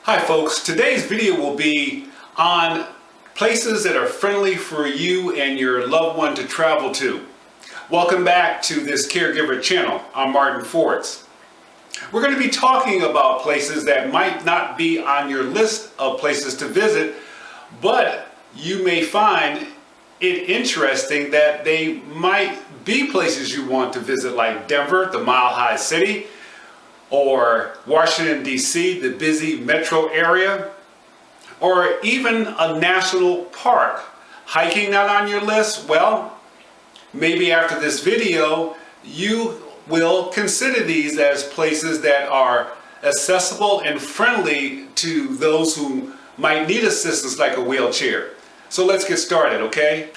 Hi folks, today's video will be on places that are friendly for you and your loved one to travel to. Welcome back to this Caregiver channel. I'm Martin Forts. We're going to be talking about places that might not be on your list of places to visit, but you may find it interesting that they might be places you want to visit, like Denver, the Mile High City, or Washington D.C, the busy metro area, or even a national park. Hiking not on your list? Well, maybe after this video you will consider these as places that are accessible and friendly to those who might need assistance like a wheelchair. So let's get started, okay?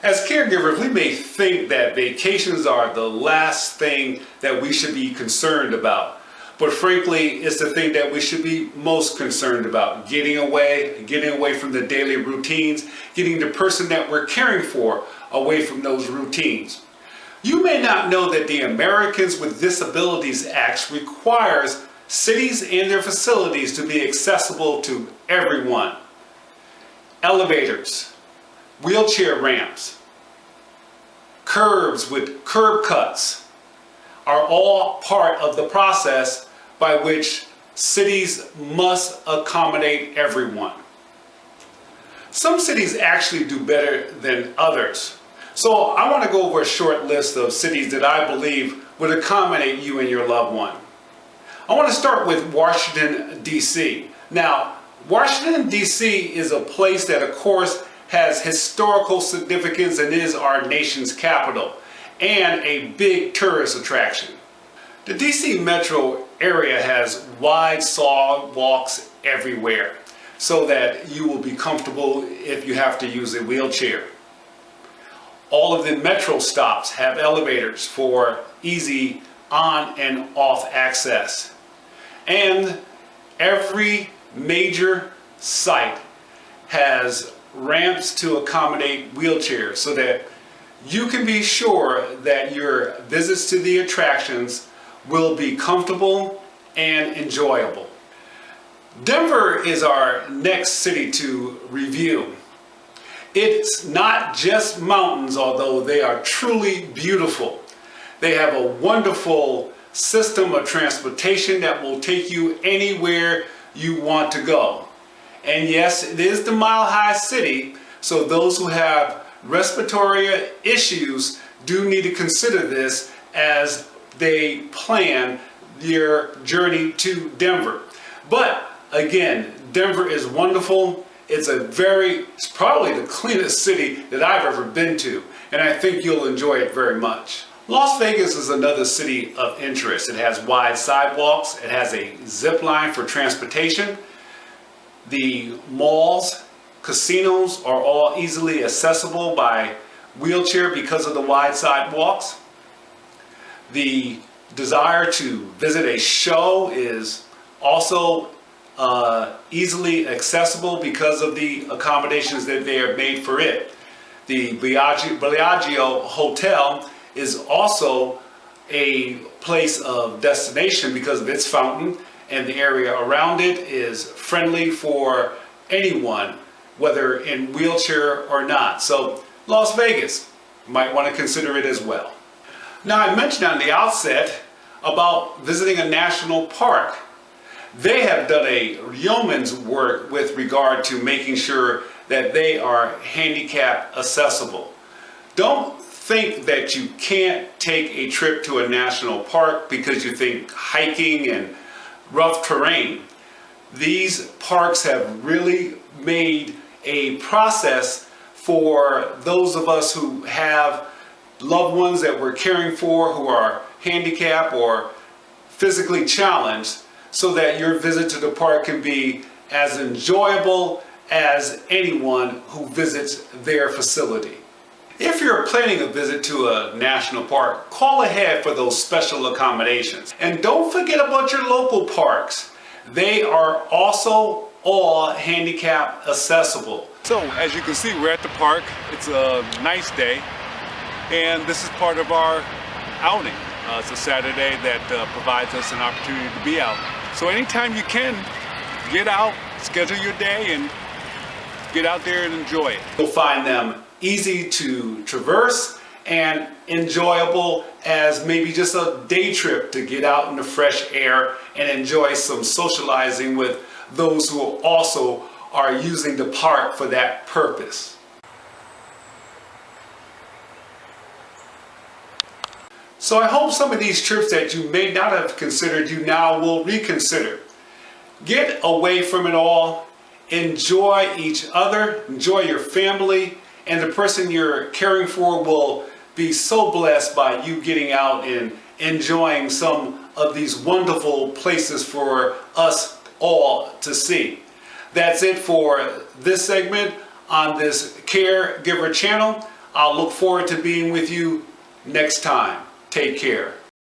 As caregivers, we may think that vacations are the last thing that we should be concerned about. But frankly, it's the thing that we should be most concerned about. Getting away from the daily routines, getting the person that we're caring for away from those routines. You may not know that the Americans with Disabilities Act requires cities and their facilities to be accessible to everyone. Elevators, wheelchair ramps, curbs with curb cuts are all part of the process by which cities must accommodate everyone. Some cities actually do better than others. So I want to go over a short list of cities that I believe would accommodate you and your loved one. I want to start with Washington, D.C. Now, Washington, D.C. is a place that, of course, has historical significance and is our nation's capital and a big tourist attraction. The DC metro area has wide sidewalks everywhere so that you will be comfortable if you have to use a wheelchair. All of the metro stops have elevators for easy on and off access. And every major site has ramps to accommodate wheelchairs so that you can be sure that your visits to the attractions will be comfortable and enjoyable. Denver is our next city to review. It's not just mountains, although they are truly beautiful. They have a wonderful system of transportation that will take you anywhere you want to go. And yes, it is the Mile High City, so those who have respiratory issues do need to consider this as they plan their journey to Denver. But again, Denver is wonderful. It's probably the cleanest city that I've ever been to, and I think you'll enjoy it very much. Las Vegas is another city of interest. It has wide sidewalks, it has a zip line for transportation. The malls, casinos are all easily accessible by wheelchair because of the wide sidewalks. The desire to visit a show is also easily accessible because of the accommodations that they have made for it. The Bellagio Hotel is also a place of destination because of its fountain, and the area around it is friendly for anyone, whether in wheelchair or not. So Las Vegas, you might want to consider it as well. Now, I mentioned on the outset about visiting a national park. They have done a yeoman's work with regard to making sure that they are handicap accessible. Don't think that you can't take a trip to a national park because you think hiking and rough terrain. These parks have really made a process for those of us who have loved ones that we're caring for who are handicapped or physically challenged, so that your visit to the park can be as enjoyable as anyone who visits their facility. If you're planning a visit to a national park, call ahead for those special accommodations. And don't forget about your local parks. They are also all handicap accessible. So as you can see, we're at the park. It's a nice day, and this is part of our outing. It's a Saturday that provides us an opportunity to be out. So anytime you can, get out, schedule your day, and get out there and enjoy it. You'll find them easy to traverse and enjoyable as maybe just a day trip to get out in the fresh air and enjoy some socializing with those who also are using the park for that purpose. So I hope some of these trips that you may not have considered, you now will reconsider. Get away from it all, enjoy each other, enjoy your family, and the person you're caring for will be so blessed by you getting out and enjoying some of these wonderful places for us all to see. That's it for this segment on this Caregiver channel. I'll look forward to being with you next time. Take care.